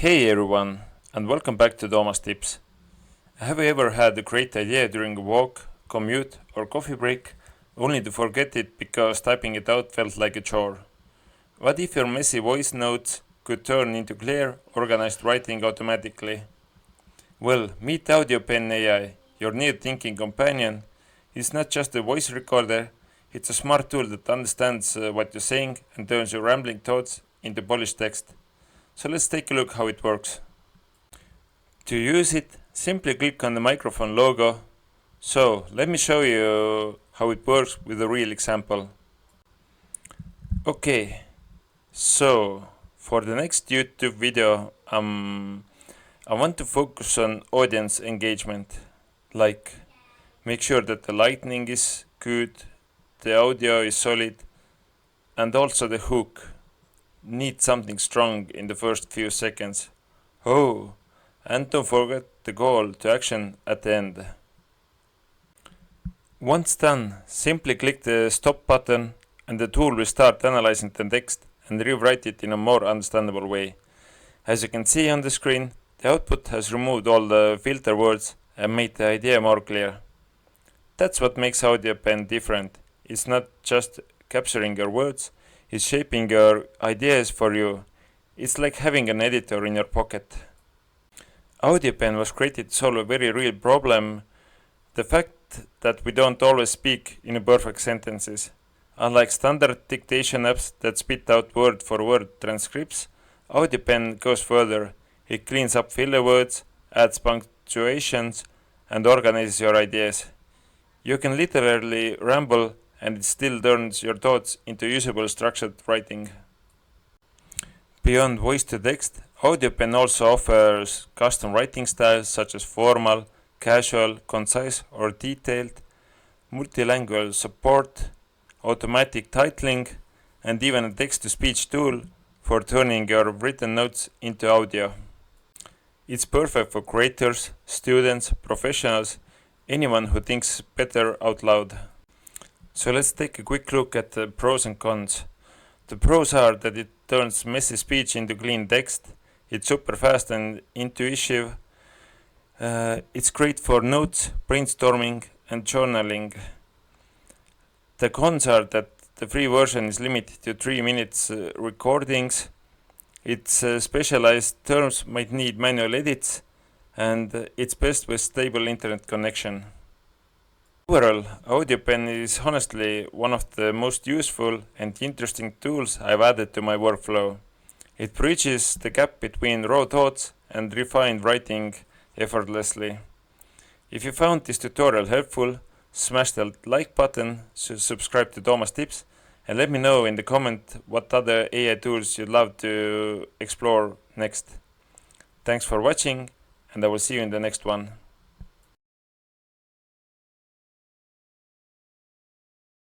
Hey everyone, and welcome back to Toomas Tips. Have you ever had a great idea during a walk, commute, or coffee break, only to forget it because typing it out felt like a chore? What if your messy voice notes could turn into clear, organized writing automatically? Well, meet AudioPen AI, your new thinking companion. It's not just a voice recorder, it's a smart tool that understands what you're saying and turns your rambling thoughts into polished text. So let's take a look how it works. To use it, simply click on the microphone logo. So let me show you how it works with a real example. Okay, so for the next YouTube video, I want to focus on audience engagement. Like, make sure that the lighting is good, the audio is solid, and also the hook. Need something strong in the first few seconds. Oh, and don't forget the call to action at the end. Once done, simply click the stop button and the tool will start analyzing the text and rewrite it in a more understandable way. As you can see on the screen, the output has removed all the filter words and made the idea more clear. That's what makes AudioPen different. It's not just capturing your words, it's shaping your ideas for you. It's like having an editor in your pocket. AudioPen was created to solve a very real problem, the fact that we don't always speak in perfect sentences. Unlike standard dictation apps that spit out word for word transcripts, AudioPen goes further. It cleans up filler words, adds punctuations, and organizes your ideas. You can literally ramble and it still turns your thoughts into usable structured writing. Beyond voice to text, AudioPen also offers custom writing styles such as formal, casual, concise, or detailed, multilingual support, automatic titling, and even a text-to-speech tool for turning your written notes into audio. It's perfect for creators, students, professionals, anyone who thinks better out loud. So let's take a quick look at the pros and cons. The pros are that it turns messy speech into clean text, it's super fast and intuitive, it's great for notes, brainstorming, and journaling. The cons are that the free version is limited to 3 minutes recordings, its specialized terms might need manual edits, and it's best with stable internet connection. Overall, AudioPen is honestly one of the most useful and interesting tools I've added to my workflow. It bridges the gap between raw thoughts and refined writing effortlessly. If you found this tutorial helpful, smash the like button, subscribe to Toomas Tips, and let me know in the comment what other AI tools you'd love to explore next. Thanks for watching, and I will see you in the next one.